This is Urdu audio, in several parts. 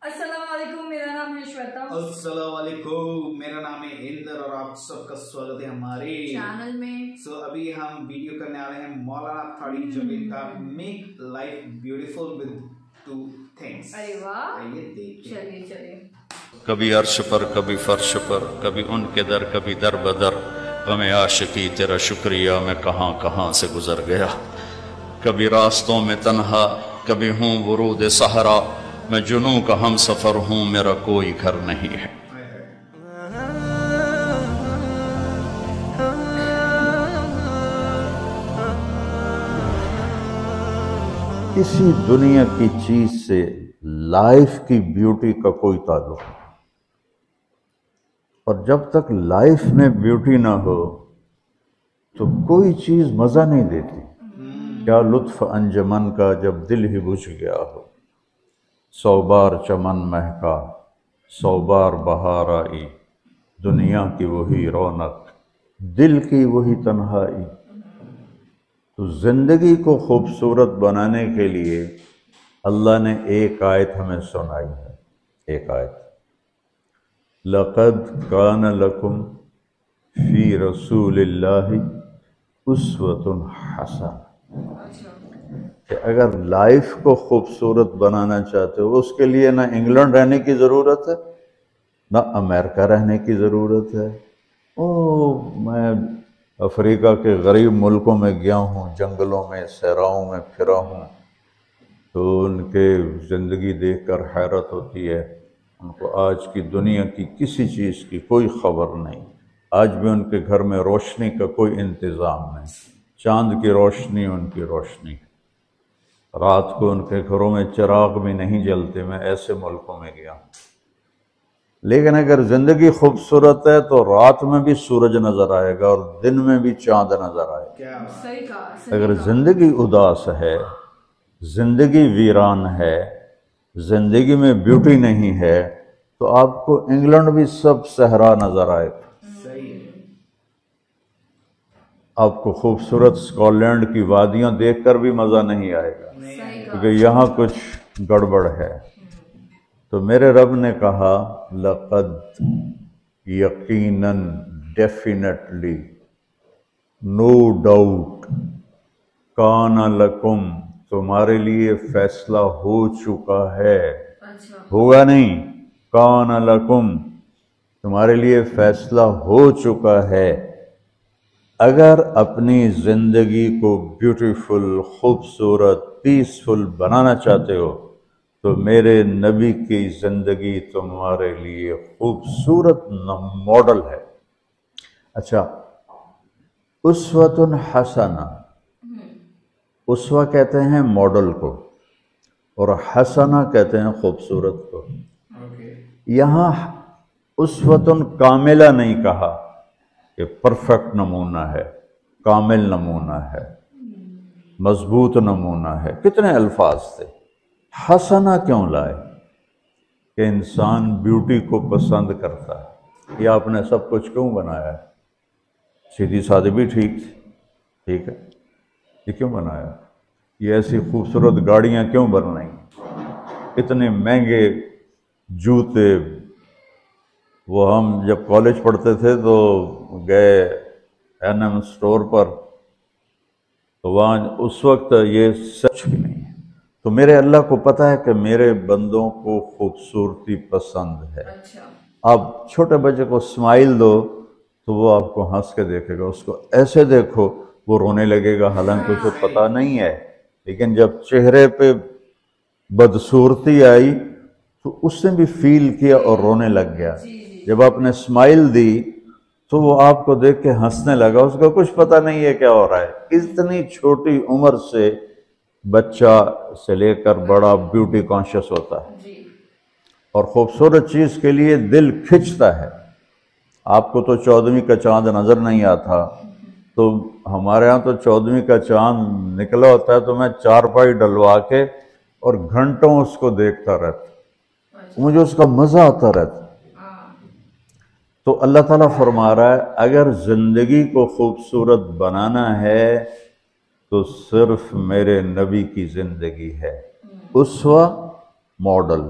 السلام علیکم، میرا نام ہے شویتا۔ السلام علیکم، میرا نام ہے ہندر اور آپ سب کا سواگت ہے ہمارے چینل میں۔ ابھی ہم ویڈیو کرنے آ رہے ہیں مولانا تھاڑی جبیر کا make life beautiful with 2 things۔ ارے واہ، آئیے دیکھیں۔ چلیے کبھی عرش پر کبھی فرش پر، کبھی ان کے در کبھی در بدر، غم عاشقی تیرا شکریہ میں کہاں کہاں سے گزر گیا۔ کبھی راستوں میں تنہا، کبھی ہوں ورود صحرا، میں جنوں کا ہم سفر ہوں، میرا کوئی گھر نہیں ہے۔ کسی دنیا کی چیز سے لائف کی بیوٹی کا کوئی تعلق نہیں، اور جب تک لائف میں بیوٹی نہ ہو تو کوئی چیز مزہ نہیں دیتی۔ کیا لطف انجمن کا جب دل ہی بجھ گیا ہو، 100 بار چمن مہکا 100 بار بہار آئی، دنیا کی وہی رونق دل کی وہی تنہائی۔ تو زندگی کو خوبصورت بنانے کے لیے اللہ نے ایک آیت ہمیں سنائی ہے، ایک آیت، لَقَدْ كَانَ لَكُمْ فِي رَسُولِ اللَّهِ أُسْوَةٌ حَسَنَةٌ، کہ اگر لائف کو خوبصورت بنانا چاہتے ہو، اس کے لیے نہ انگلینڈ رہنے کی ضرورت ہے نہ امریکہ رہنے کی ضرورت ہے۔ میں افریقہ کے غریب ملکوں میں گیا ہوں، جنگلوں میں صحراؤں میں پھرا ہوں، تو ان کے زندگی دیکھ کر حیرت ہوتی ہے۔ ان کو آج کی دنیا کی کسی چیز کی کوئی خبر نہیں، آج بھی ان کے گھر میں روشنی کا کوئی انتظام نہیں، چاند کی روشنی ان کی روشنی، رات کو ان کے گھروں میں چراغ بھی نہیں جلتے۔ میں ایسے ملکوں میں گیا ہوں۔ لیکن اگر زندگی خوبصورت ہے تو رات میں بھی سورج نظر آئے گا اور دن میں بھی چاند نظر آئے گا۔ صحیح کہا۔ اگر زندگی اداس ہے، زندگی ویران ہے، زندگی میں بیوٹی نہیں ہے، تو آپ کو انگلینڈ بھی سب صحرا نظر آئے گا۔ آپ کو خوبصورت اسکاٹ لینڈ کی وادیاں دیکھ کر بھی مزہ نہیں آئے گا، کیونکہ یہاں کچھ گڑبڑ ہے۔ تو میرے رب نے کہا لقد، یقیناً، ڈیفینیٹلی، نو ڈاؤٹ، کان لکم، تمہارے لیے فیصلہ ہو چکا ہے، ہوگا نہیں، کان لکم، تمہارے لیے فیصلہ ہو چکا ہے۔ اگر اپنی زندگی کو بیوٹیفل، خوبصورت، پیسفل بنانا چاہتے ہو تو میرے نبی کی زندگی تمہارے لیے خوبصورت ماڈل ہے۔ اچھا، اسوۃ حسنہ، اسوہ کہتے ہیں ماڈل کو، اور حسنہ کہتے ہیں خوبصورت کو۔ یہاں اسوۃ کاملہ نہیں کہا کہ پرفیکٹ نمونہ ہے، کامل نمونہ ہے، مضبوط نمونہ ہے، کتنے الفاظ تھے۔ حسنہ کیوں لائے؟ کہ انسان بیوٹی کو پسند کرتا ہے۔ یہ آپ نے سب کچھ کیوں بنایا ہے؟ سیدھی سادھی بھی ٹھیک ہے، یہ کیوں بنایا؟ یہ ایسی خوبصورت گاڑیاں کیوں بن رہی ہیں؟ اتنے مہنگے جوتے۔ وہ ہم جب کالج پڑھتے تھے تو گئے این اسٹور پر، تو وہاں اس وقت یہ سچ بھی نہیں ہے۔ تو میرے اللہ کو پتہ ہے کہ میرے بندوں کو خوبصورتی پسند ہے۔ آپ چھوٹے بچے کو اسمائل دو تو وہ آپ کو ہنس کے دیکھے گا، اس کو ایسے دیکھو وہ رونے لگے گا، حالانکہ اسے پتہ نہیں ہے۔ لیکن جب چہرے پہ بدصورتی آئی تو اس نے بھی فیل کیا اور رونے لگ گیا۔ جب آپ نے اسمائل دی تو وہ آپ کو دیکھ کے ہنسنے لگا، اس کو کچھ پتہ نہیں ہے کیا ہو رہا ہے۔ اتنی چھوٹی عمر سے بچہ سے لے کر بڑا بیوٹی کانشیس ہوتا ہے، اور خوبصورت چیز کے لیے دل کھنچتا ہے۔ آپ کو تو 14ویں کا چاند نظر نہیں آتا، تو ہمارے ہاں تو 14ویں کا چاند نکلا ہوتا ہے تو میں چارپائی ڈلوا کے اور گھنٹوں اس کو دیکھتا رہتا، مجھے اس کا مزہ آتا رہتا۔ تو اللہ تعالیٰ فرما رہا ہے اگر زندگی کو خوبصورت بنانا ہے تو صرف میرے نبی کی زندگی ہے، اسوہ، ماڈل،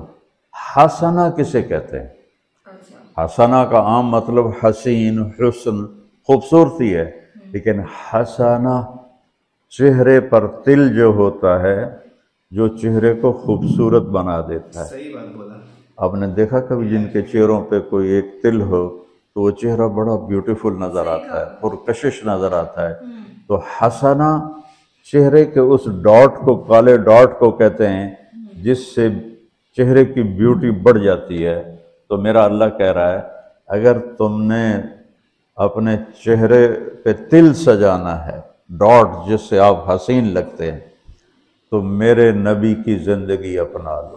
حسنہ کسے کہتے ہیں؟ اچھا حسنہ کا عام مطلب حسین، حسن، خوبصورتی ہے، لیکن حسنہ چہرے پر تل جو ہوتا ہے، جو چہرے کو خوبصورت بنا دیتا ہے۔ صحیح بات بولا۔ آپ نے دیکھا کبھی جن کے چہروں پہ کوئی ایک تل ہو تو وہ چہرہ بڑا بیوٹیفل نظر آتا ہے، پرکشش نظر آتا ہے۔ تو حسنہ چہرے کے اس ڈاٹ کو، کالے ڈاٹ کو کہتے ہیں جس سے چہرے کی بیوٹی بڑھ جاتی ہے۔ تو میرا اللہ کہہ رہا ہے اگر تم نے اپنے چہرے پہ تل سجانا ہے، ڈاٹ جس سے آپ حسین لگتے ہیں، تو میرے نبی کی زندگی اپنا لو۔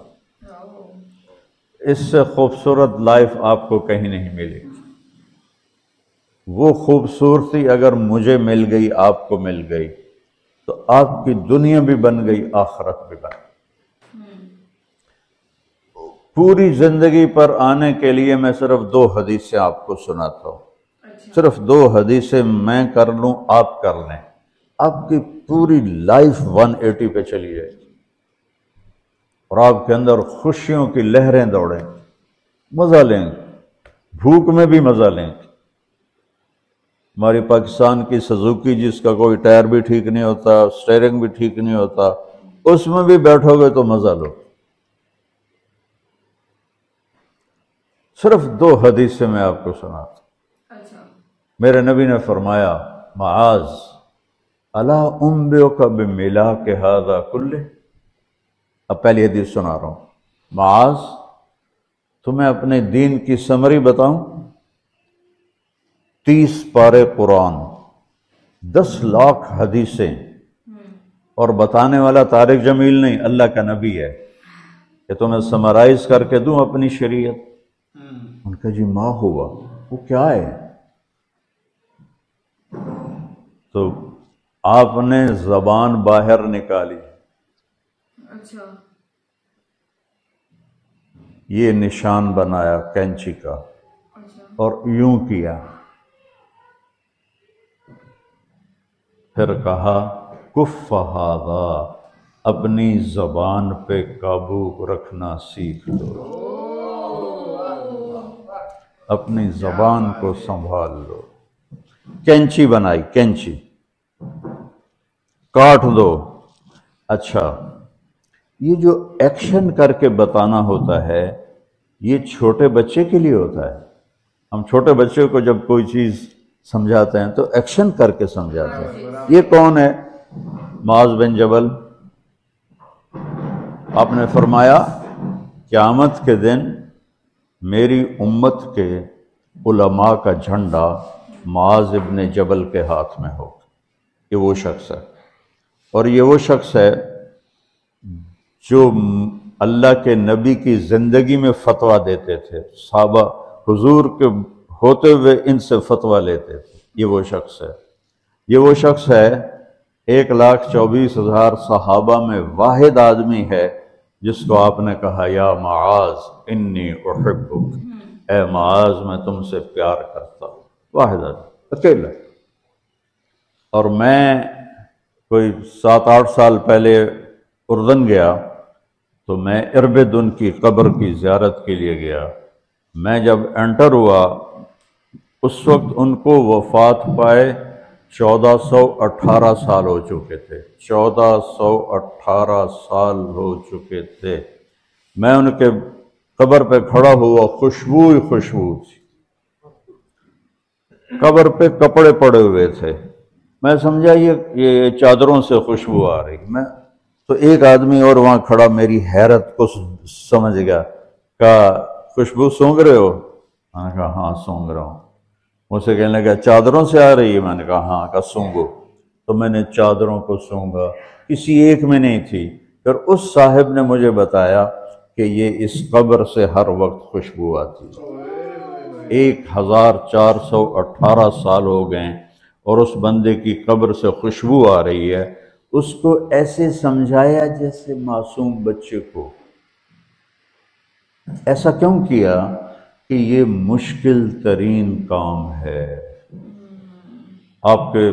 اس سے خوبصورت لائف آپ کو کہیں نہیں ملے گی۔ وہ خوبصورتی اگر مجھے مل گئی، آپ کو مل گئی، تو آپ کی دنیا بھی بن گئی، آخرت بھی بن گئی۔ پوری زندگی پر آنے کے لیے میں صرف 2 حدیثیں آپ کو سناتا ہوں، صرف 2 حدیثیں میں کر لوں، آپ کر لیں، آپ کی پوری لائف 180 پہ چلی جائے گی، اور آپ کے اندر خوشیوں کی لہریں دوڑیں، مزہ لیں گے، بھوک میں بھی مزہ لیں گے۔ ہماری پاکستان کی سزوکی جس کا کوئی ٹائر بھی ٹھیک نہیں ہوتا، اسٹیئرنگ بھی ٹھیک نہیں ہوتا، اس میں بھی بیٹھو گے تو مزہ لو۔ صرف 2 حدیثیں میں آپ کو سناتا ہوں۔ اچھا میرے نبی نے فرمایا معاذ الا انبئک بملاک ھذا کلہ۔ اب پہلی حدیث سنا رہا ہوں۔ معاذ تمہیں اپنے دین کی سمری بتاؤں؟ 30 پارے قرآن، 10 لاکھ حدیثیں، اور بتانے والا طارق جمیل نہیں، اللہ کا نبی ہے، کہ تمہیں سمرائز کر کے دوں اپنی شریعت۔ ان کا جی ما ہوا، وہ کیا ہے؟ تو آپ نے زبان باہر نکالی، اچھا یہ نشان بنایا کینچی کا، اچھا اور یوں کیا، پھر کہا کف ھذا، اپنی زبان پہ قابو رکھنا سیکھ لو، اپنی زبان کو سنبھال لو۔ کینچی بنائی، کینچی، کاٹ دو۔ اچھا، یہ جو ایکشن کر کے بتانا ہوتا ہے یہ چھوٹے بچے کے لیے ہوتا ہے۔ ہم چھوٹے بچے کو جب کوئی چیز سمجھاتے ہیں تو ایکشن کر کے سمجھاتے ہیں۔ یہ کون ہے؟ معاذ بن جبل۔ آپ نے فرمایا قیامت کے دن میری امت کے علماء کا جھنڈا معاذ ابن جبل کے ہاتھ میں ہوگا۔ یہ وہ شخص ہے، اور یہ وہ شخص ہے جو اللہ کے نبی کی زندگی میں فتویٰ دیتے تھے، صحابہ حضور کے ہوتے ہوئے ان سے فتویٰ لیتے تھے۔ یہ وہ شخص ہے، یہ وہ شخص ہے 1,24,000 صحابہ میں واحد آدمی ہے جس کو آپ نے کہا یا معاذ انی احبک، اے معاذ میں تم سے پیار کرتا ہوں۔ واحد آدمی، اکیلا۔ اور میں کوئی 7-8 سال پہلے اردن گیا تو میں اربد ان کی قبر کی زیارت کے لیے گیا۔ میں جب انٹر ہوا اس وقت ان کو وفات پائے 1418 سال ہو چکے تھے، 1418 سال ہو چکے تھے۔ میں ان کے قبر پہ کھڑا ہوا، خوشبو ہی خوشبو تھی، قبر پہ کپڑے پڑے ہوئے تھے۔ میں سمجھا یہ چادروں سے خوشبو آ رہی۔ میں تو ایک آدمی اور وہاں کھڑا میری حیرت کو سمجھ گیا، کہا خوشبو سونگھ رہے ہو؟ میں نے کہا ہاں سونگھ رہا ہوں۔ مجھ سے کہنے لگا چادروں سے آ رہی ہے؟ میں نے کہا ہاں۔ کہا سونگو۔ تو میں نے چادروں کو سونگا، کسی ایک میں نہیں تھی۔ پھر اس صاحب نے مجھے بتایا کہ یہ اس قبر سے ہر وقت خوشبو آتی ہے۔ 1418 سال ہو گئے اور اس بندے کی قبر سے خوشبو آ رہی ہے۔ اس کو ایسے سمجھایا جیسے معصوم بچے کو۔ ایسا کیوں کیا؟ کہ یہ مشکل ترین کام ہے۔ آپ کے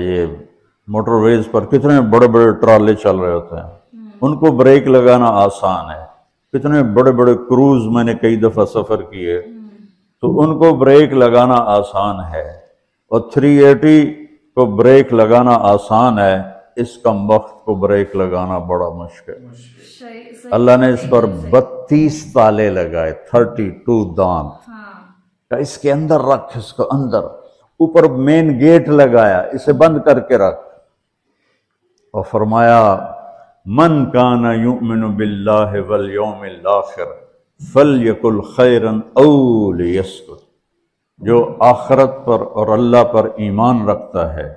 یہ موٹر ویز پر کتنے بڑے بڑے ٹرالے چل رہے ہوتے ہیں، ان کو بریک لگانا آسان ہے، کتنے بڑے بڑے کروز میں نے کئی دفعہ سفر کیے، تو ان کو بریک لگانا آسان ہے، اور 380 کو بریک لگانا آسان ہے، اس کم وقت کو بریک لگانا بڑا مشکل۔ اللہ نے اس پر 32 تالے لگائے، 32 دانت، کہ اس کے اندر رکھ، اس کو اندر، اوپر مین گیٹ لگایا، اسے بند کر کے رکھ، اور فرمایا من کان یؤمن باللہ والیوم الآخر فلیقل خیرا او لیسکت، جو آخرت پر اور اللہ پر ایمان رکھتا ہے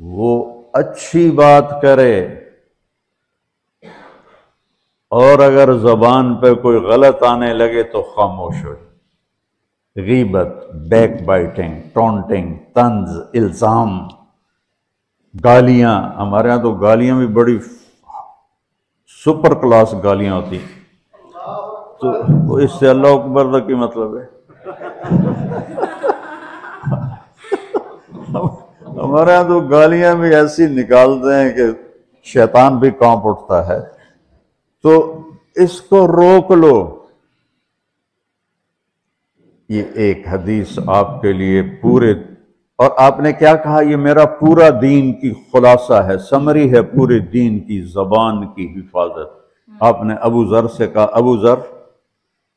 وہ اچھی بات کرے، اور اگر زبان پہ کوئی غلط آنے لگے تو خاموش ہو۔ غیبت، بیک بائٹنگ، ٹونٹنگ، طنز، الزام، گالیاں، ہمارے ہاں تو گالیاں بھی بڑی سپر کلاس گالیاں ہوتی، تو اس سے اللہ اکبر کا کی مطلب ہے؟ ہمارے ہاں تو گالیاں بھی ایسی نکالتے ہیں کہ شیطان بھی کانپ اٹھتا ہے، تو اس کو روک لو۔ یہ ایک حدیث آپ کے لیے پورے، اور آپ نے کیا کہا؟ یہ میرا پورا دین کی خلاصہ ہے، سمری ہے پورے دین کی، زبان کی حفاظت۔ آپ نے ابو ذر سے کہا، ابو ذر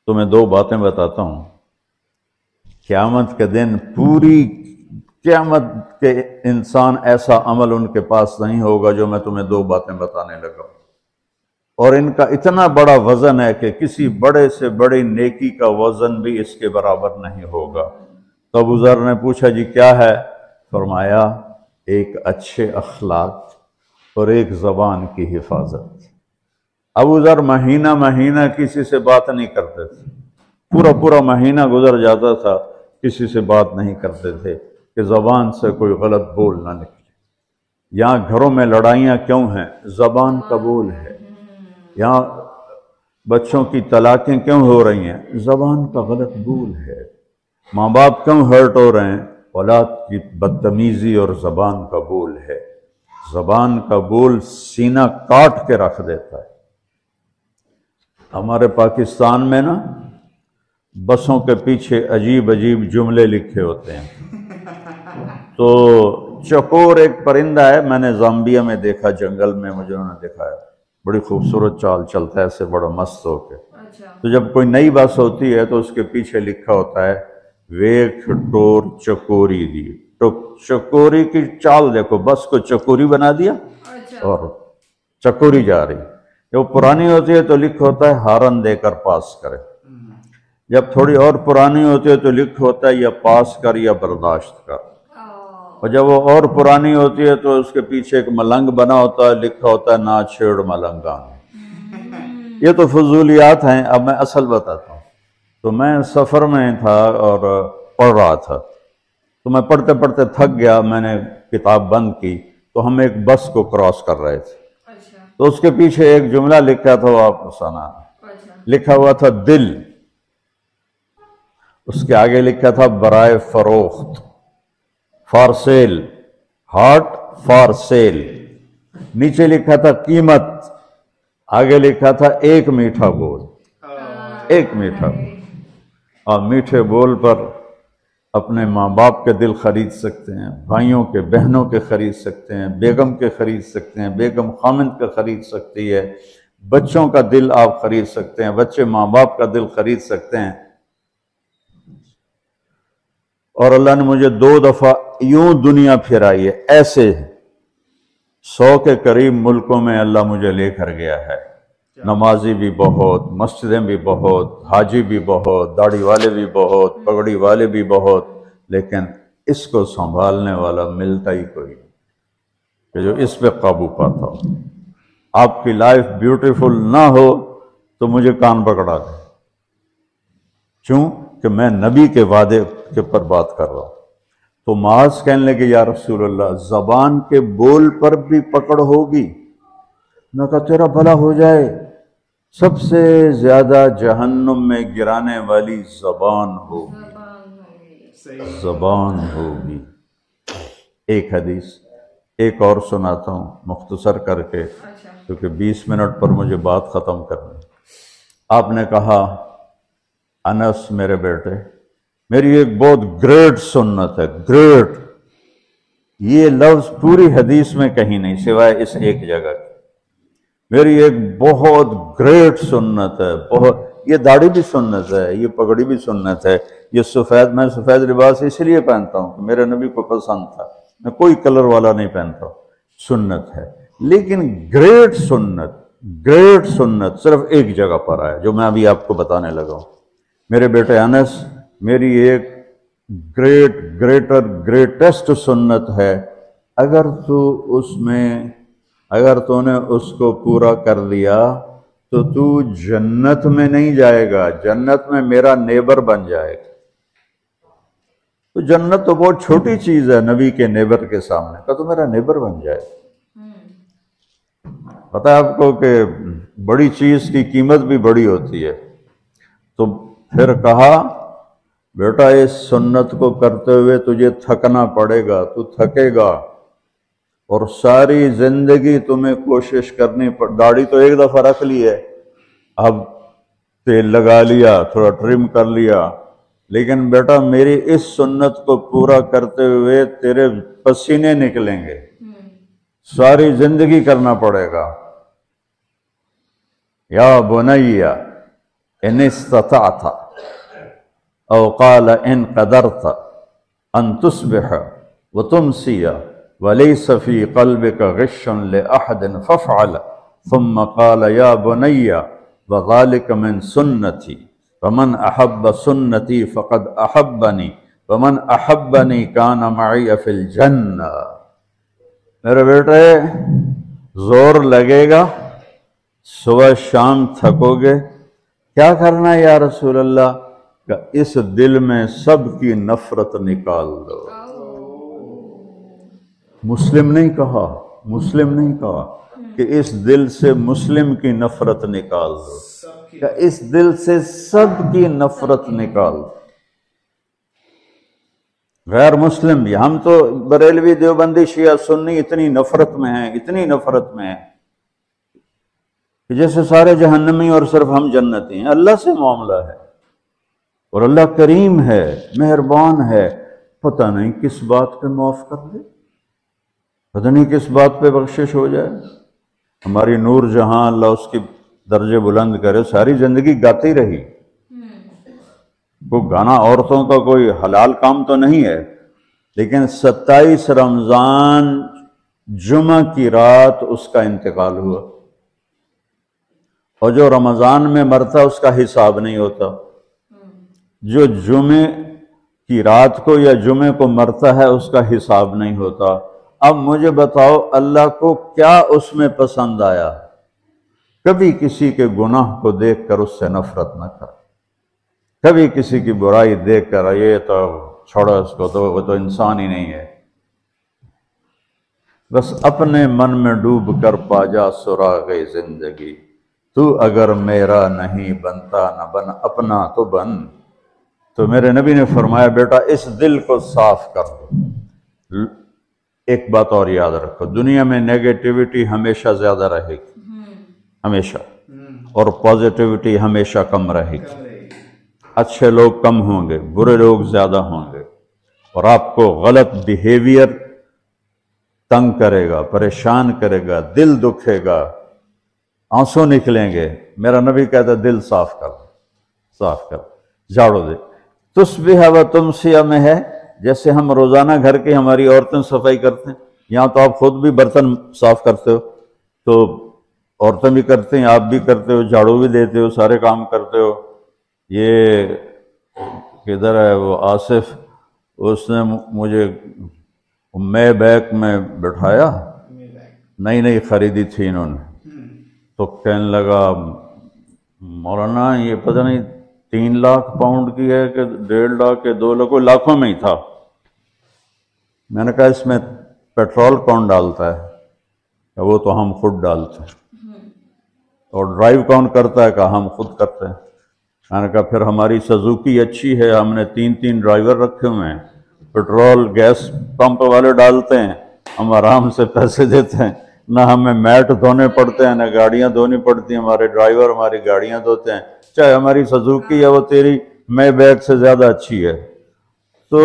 تمہیں 2 باتیں بتاتا ہوں، قیامت کے دن پوری قیامت کے انسان ایسا عمل ان کے پاس نہیں ہوگا جو میں تمہیں 2 باتیں بتانے لگا ہوں، اور ان کا اتنا بڑا وزن ہے کہ کسی بڑے سے بڑی نیکی کا وزن بھی اس کے برابر نہیں ہوگا۔ تو ابو ذر نے پوچھا جی کیا ہے؟ فرمایا ایک اچھے اخلاق اور ایک زبان کی حفاظت۔ ابو ذر مہینہ مہینہ کسی سے بات نہیں کرتے تھے، پورا مہینہ گزر جاتا تھا کسی سے بات نہیں کرتے تھے کہ زبان سے کوئی غلط بول نہ نکلے۔ یہاں گھروں میں لڑائیاں کیوں ہیں؟ زبان کا بول ہے۔ یہاں بچوں کی طلاقیں کیوں ہو رہی ہیں؟ زبان کا غلط بول ہے۔ ماں باپ کیوں ہرٹ ہو رہے ہیں؟ اولاد کی بدتمیزی اور زبان کا بول ہے۔ زبان کا بول سینہ کاٹ کے رکھ دیتا ہے۔ ہمارے پاکستان میں نا بسوں کے پیچھے عجیب عجیب جملے لکھے ہوتے ہیں، تو چکور ایک پرندہ ہے، میں نے زامبیا میں دیکھا، جنگل میں مجھے انہوں نے دکھایا، بڑی خوبصورت چال چلتا ہے ایسے بڑا مست ہو کے۔ تو جب کوئی نئی بس ہوتی ہے تو اس کے پیچھے لکھا ہوتا ہے ویک ٹور چکوری دی، تو چکوری کی چال دیکھو، بس کو چکوری بنا دیا اور چکوری جا رہی۔ جب پرانی ہوتی ہے تو لکھا ہوتا ہے ہارن دے کر پاس کرے، جب تھوڑی اور پرانی ہوتی ہے تو لکھا ہوتا ہے یا پاس کر یا برداشت کر، اور جب وہ اور پرانی ہوتی ہے تو اس کے پیچھے ایک ملنگ بنا ہوتا ہے، لکھا ہوتا ہے نا چھیڑ ملنگان۔ یہ تو فضولیات ہیں، اب میں اصل بتاتا ہوں۔ تو میں سفر میں تھا اور پڑھ رہا تھا، تو میں پڑھتے پڑھتے تھک گیا، میں نے کتاب بند کی، تو ہم ایک بس کو کراس کر رہے تھے، تو اس کے پیچھے ایک جملہ لکھا تھا، وہ آپ کو سنا، لکھا ہوا تھا دل، اس کے آگے لکھا تھا برائے فروخت، for sale, heart for sale, نیچے لکھا تھا قیمت، آگے لکھا تھا ایک میٹھا بول، ایک میٹھا بول۔ آپ میٹھے بول پر اپنے ماں باپ کے دل خرید سکتے ہیں، بھائیوں کے، بہنوں کے خرید سکتے ہیں، بیگم کے خرید سکتے ہیں، بیگم خامند کا خرید سکتی ہے، بچوں کا دل آپ خرید سکتے ہیں، بچے ماں باپ کا دل خرید سکتے ہیں۔ اور اللہ نے مجھے 2 دفعہ یوں دنیا پھرائی ہے، ایسے 100 کے قریب ملکوں میں اللہ مجھے لے کر گیا ہے، نمازی بھی بہت، مسجدیں بھی بہت، حاجی بھی بہت، داڑھی والے بھی بہت، پگڑی والے بھی بہت، لیکن اس کو سنبھالنے والا ملتا ہی کوئی کہ جو اس پہ قابو پاتا ہو۔ آپ کی لائف بیوٹیفل نہ ہو تو مجھے کان پکڑا دے، کیوں کہ میں نبی کے وعدے کے پر بات کر رہا ہوں۔ تو معاذ کہنے لگے یا رسول اللہ زبان کے بول پر بھی پکڑ ہوگی؟ نہ کہا تیرا بھلا ہو جائے، سب سے زیادہ جہنم میں گرانے والی زبان ہوگی، زبان ہوگی۔ ایک حدیث ایک اور سناتا ہوں مختصر کر کے، کیونکہ 20 منٹ پر مجھے بات ختم کرنی۔ آپ نے کہا انس میرے بیٹے میری ایک بہت گریٹ سنت ہے، گریٹ، یہ لفظ پوری حدیث میں کہیں نہیں سوائے اس ایک جگہ کی، میری ایک بہت گریٹ سنت ہے، بہت، یہ داڑھی بھی سنت ہے، یہ پگڑی بھی سنت ہے، یہ سفید، میں سفید لباس اس لیے پہنتا ہوں کہ میرے نبی کو پسند تھا، میں کوئی کلر والا نہیں پہنتا ہوں، سنت ہے، لیکن گریٹ سنت صرف ایک جگہ پر آیا جو میں ابھی آپ کو بتانے لگا ہوں۔ میرے بیٹے انس میری ایک گریٹسٹ سنت ہے، اگر تو نے اس کو پورا کر لیا تو تو جنت میں نہیں جائے گا، جنت میں میرا نیبر بن جائے گا۔ تو جنت تو بہت چھوٹی چیز ہے نبی کے نیبر کے سامنے، کہ تو میرا نیبر بن جائے گا۔ پتہ ہے آپ کو کہ بڑی چیز کی قیمت بھی بڑی ہوتی ہے۔ تو پھر کہا بیٹا اس سنت کو کرتے ہوئے تجھے تھکنا پڑے گا، تو تھکے گا، اور ساری زندگی تمہیں کوشش کرنی داڑھی تو ایک دفعہ رکھ لی ہے، اب تیل لگا لیا، تھوڑا ٹرم کر لیا، لیکن بیٹا میری اس سنت کو پورا کرتے ہوئے تیرے پسینے نکلیں گے، ساری زندگی کرنا پڑے گا۔ یا بنی ان استطعت او قال ان قدرت ان تصبح وتمسی وليس في قلبك غش لأحد فافعل، ثم قال يا بني وذلك من سنتي فمن أحب سنتي فقد أحبني ومن أحبني كان معي في الجنة۔ میرے بیٹے زور لگے گا، صبح شام تھکو گے، کیا کرنا ہے یا رسول اللہ؟ کہ اس دل میں سب کی نفرت نکال دو۔ مسلم نہیں کہا کہ اس دل سے مسلم کی نفرت نکال دو، کہ اس دل سے سب کی نفرت نکال دو۔ غیر مسلم بھی، ہم تو بریلوی دیوبندی شیعہ سنی اتنی نفرت میں ہیں کہ جیسے سارے جہنمی اور صرف ہم جنتی ہیں۔ اللہ سے معاملہ ہے، اور اللہ کریم ہے، مہربان ہے، پتہ نہیں کس بات پہ معاف کر دے، پتہ نہیں کس بات پہ بخشش ہو جائے۔ ہماری نور جہاں، اللہ اس کی درجے بلند کرے، ساری زندگی گاتی رہی۔ وہ گانا عورتوں کا کوئی حلال کام تو نہیں ہے، لیکن 27 رمضان جمعہ کی رات اس کا انتقال ہوا، اور جو رمضان میں مرتا اس کا حساب نہیں ہوتا، جو جمعے کی رات کو یا جمعے کو مرتا ہے اس کا حساب نہیں ہوتا۔ اب مجھے بتاؤ اللہ کو کیا اس میں پسند آیا؟ کبھی کسی کے گناہ کو دیکھ کر اس سے نفرت نہ کر، کبھی کسی کی برائی دیکھ کر یہ تو چھوڑو اس کو، تو وہ تو انسان ہی نہیں ہے۔ بس اپنے من میں ڈوب کر پا جا سراغ زندگی، تو اگر میرا نہیں بنتا نہ بن اپنا تو بن۔ تو میرے نبی نے فرمایا بیٹا اس دل کو صاف کر دو۔ ایک بات اور یاد رکھو، دنیا میں نیگیٹیوٹی ہمیشہ زیادہ رہے گی، ہمیشہ، اور پازیٹیوٹی ہمیشہ کم رہے گی۔ اچھے لوگ کم ہوں گے، برے لوگ زیادہ ہوں گے، اور آپ کو غلط بیہیویئر تنگ کرے گا، پریشان کرے گا، دل دکھے گا، آنسو نکلیں گے۔ میرا نبی کہتا ہے دل صاف کر، جھاڑو دے۔ تصبح و تمسیہ میں ہے، جیسے ہم روزانہ گھر کی ہماری عورتیں صفائی کرتے ہیں، یہاں تو آپ خود بھی برتن صاف کرتے ہو، تو عورتیں بھی کرتے ہیں، آپ بھی کرتے ہو، جھاڑو بھی دیتے ہو، سارے کام کرتے ہو۔ یہ کدھر ہے وہ آصف، اس نے مجھے مے بیک میں بٹھایا، نئی خریدی تھی انہوں نے، تو کہنے لگا مولانا یہ پتہ نہیں 3 لاکھ پاؤنڈ کی ہے کہ 1.5 لاکھ کے 2 لاکھ، کوئی لاکھوں میں ہی تھا۔ میں نے کہا اس میں پیٹرول کون ڈالتا ہے؟ کہ وہ تو ہم خود ڈالتے ہیں۔ اور ڈرائیو کون کرتا ہے؟ کہ ہم خود کرتے ہیں۔ میں نے کہا پھر ہماری سزوکی اچھی ہے، ہم نے 3 ڈرائیور رکھے ہوئے ہیں، پیٹرول گیس پمپ والے ڈالتے ہیں، ہم آرام سے پیسے دیتے ہیں، نہ ہمیں میٹ دھونے پڑتے ہیں، نہ گاڑیاں دھونی پڑتی ہیں، ہمارے ڈرائیور ہماری گاڑیاں دھوتے ہیں، چاہے ہماری سزوکی ہے وہ تیری میں بیگ سے زیادہ اچھی ہے. تو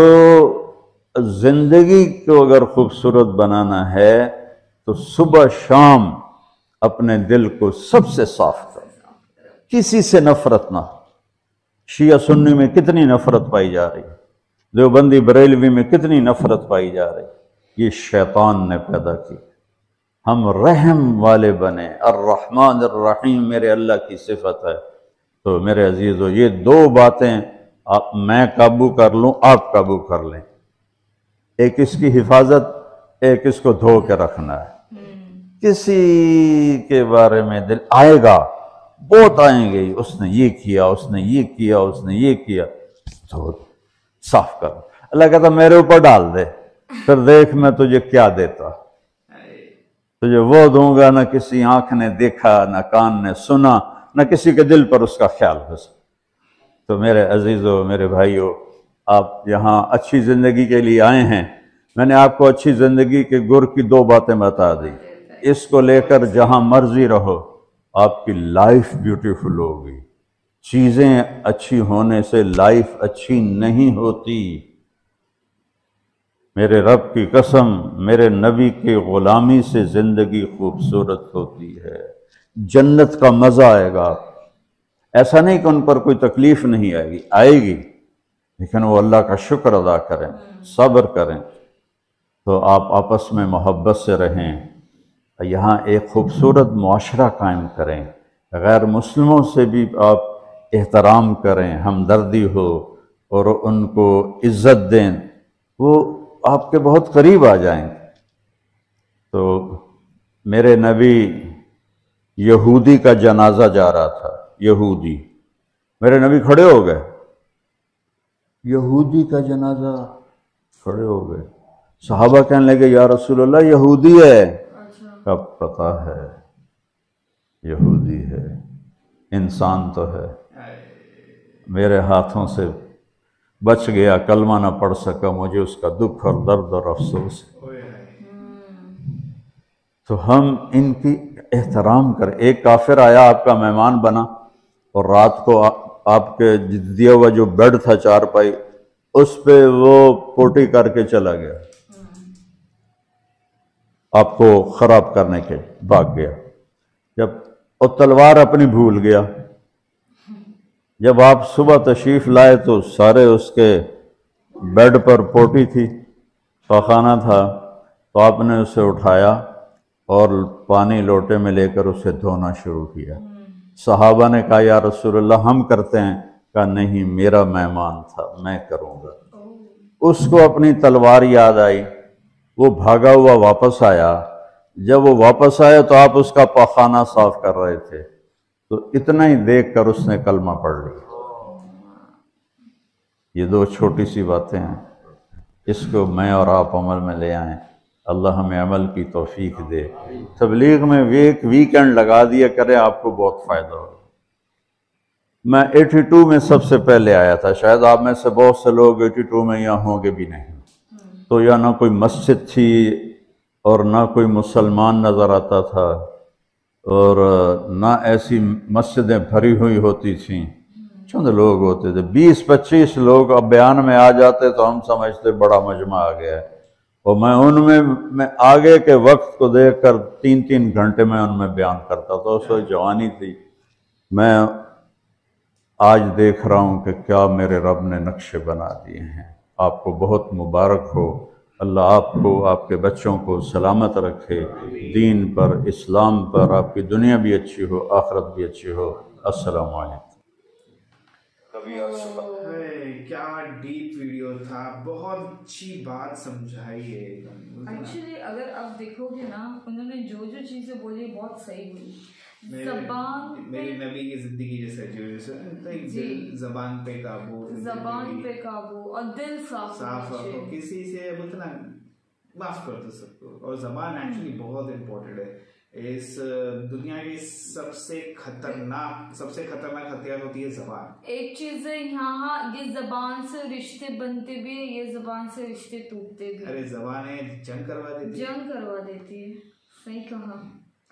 زندگی کو اگر خوبصورت بنانا ہے تو صبح شام اپنے دل کو سب سے صاف کر، کسی سے نفرت نہ ہو. شیعہ سنی میں کتنی نفرت پائی جا رہی ہے، دیوبندی بریلوی میں کتنی نفرت پائی جا رہی ہے، یہ شیطان نے پیدا کی. ہم رحم والے بنیں. الرحمن الرحیم میرے اللہ کی صفت ہے. تو میرے عزیزو یہ دو باتیں میں قابو کر لوں، آپ قابو کر لیں. ایک اس کی حفاظت، ایک اس کو دھو کے رکھنا ہے. کسی کے بارے میں دل آئے گا، بہت آئیں گے، اس نے یہ کیا، اس نے یہ کیا، اس نے یہ کیا، تو صاف کر. اللہ کہتا میرے اوپر ڈال دے، پھر دیکھ میں تجھے کیا دیتا. تجھے وہ دوں گا نہ کسی آنکھ نے دیکھا، نہ کان نے سنا، نہ کسی کے دل پر اس کا خیال گزرا. تو میرے عزیزو، میرے بھائیو، آپ یہاں اچھی زندگی کے لیے آئے ہیں. میں نے آپ کو اچھی زندگی کے گر کی دو باتیں بتا دی. اس کو لے کر جہاں مرضی رہو، آپ کی لائف بیوٹیفل ہوگی. چیزیں اچھی ہونے سے لائف اچھی نہیں ہوتی. میرے رب کی قسم، میرے نبی کی غلامی سے زندگی خوبصورت ہوتی ہے. جنت کا مزہ آئے گا. ایسا نہیں کہ ان پر کوئی تکلیف نہیں آئے گی، آئے گی، لیکن وہ اللہ کا شکر ادا کریں، صبر کریں. تو آپ آپس میں محبت سے رہیں. یہاں ایک خوبصورت معاشرہ قائم کریں. غیر مسلموں سے بھی آپ احترام کریں، ہمدردی ہو اور ان کو عزت دیں. وہ آپ کے بہت قریب آ جائیں گے. تو میرے نبی یہودی کا جنازہ جا رہا تھا. یہودی، میرے نبی کھڑے ہو گئے. یہودی کا جنازہ، کھڑے ہو گئے. صحابہ کہنے لگے یا رسول اللہ یہودی ہے. کب پتہ ہے یہودی ہے، انسان تو ہے. میرے ہاتھوں سے بچ گیا، کلمہ نہ پڑھ سکا، مجھے اس کا دکھ اور درد اور افسوس. تو ہم ان کی احترام کریں. ایک کافر آیا، آپ کا مہمان بنا، اور رات کو آپ کے دیا ہوا جو بیڈ تھا چارپائی، اس پہ وہ پوٹی کر کے چلا گیا، آپ کو خراب کرنے کے بھاگ گیا. جب اور تلوار اپنی بھول گیا. جب آپ صبح تشریف لائے تو سارے اس کے بیڈ پر پوٹی تھی، پاخانہ تھا. تو آپ نے اسے اٹھایا اور پانی لوٹے میں لے کر اسے دھونا شروع کیا. صحابہ نے کہا یا رسول اللہ ہم کرتے ہیں. کہا نہیں، میرا مہمان تھا، میں کروں گا. اس کو اپنی تلوار یاد آئی، وہ بھاگا ہوا واپس آیا. جب وہ واپس آیا تو آپ اس کا پاخانہ صاف کر رہے تھے. تو اتنا ہی دیکھ کر اس نے کلمہ پڑھ لیا. یہ دو چھوٹی سی باتیں ہیں، اس کو میں اور آپ عمل میں لے آئیں. اللہ ہمیں عمل کی توفیق دے. تبلیغ میں ایک ویکنڈ لگا دیا کریں، آپ کو بہت فائدہ ہوگا. میں 82 میں سب سے پہلے آیا تھا. شاید آپ میں سے بہت سے لوگ 82 میں یہاں ہوں گے بھی نہیں. تو یا نہ کوئی مسجد تھی اور نہ کوئی مسلمان نظر آتا تھا، اور نہ ایسی مسجدیں بھری ہوئی ہوتی تھیں. چند لوگ ہوتے تھے، 20-25 لوگ. اب بیان میں آ جاتے تو ہم سمجھتے بڑا مجمع آ گیا ہے. اور میں ان میں آگے کے وقت کو دیکھ کر 3 گھنٹے میں ان میں بیان کرتا تھا. اس وقت جوانی تھی. میں آج دیکھ رہا ہوں کہ کیا میرے رب نے نقشے بنا دیے ہیں. آپ کو بہت مبارک ہو. اللہ آپ کو، آپ کے بچوں کو سلامت رکھے، دین پر، اسلام پر. آپ کی دنیا بھی اچھی ہو، آخرت بھی اچھی ہو. السلام علیکم. کیا ڈیپ ویڈیو تھا، بہت اچھی بات سمجھائی ہے. ایکچولی اگر آپ دیکھو گے نا، انہوں نے جو جو چیزیں بولی بہت صحیح بولی. زبان میرے نبی کی زندگی جیسے زبان پہ قابو، زبان پہ قابو اور دل صاف رکھو. کسی سے اتنا معاف کر دو سب کو. اور زبان ایکچولی بہت امپورٹنٹ ہے. اس دنیا کی سب سے خطرناک ہتھیار ہوتی ہے زبان. ایک چیز ہے یہاں، یہ زبان سے رشتے بنتے بھی ہیں، یہ زبان سے رشتے ٹوٹتے بھی. ارے زبانیں جنگ کروا دیتی ہے. صحیح کہا.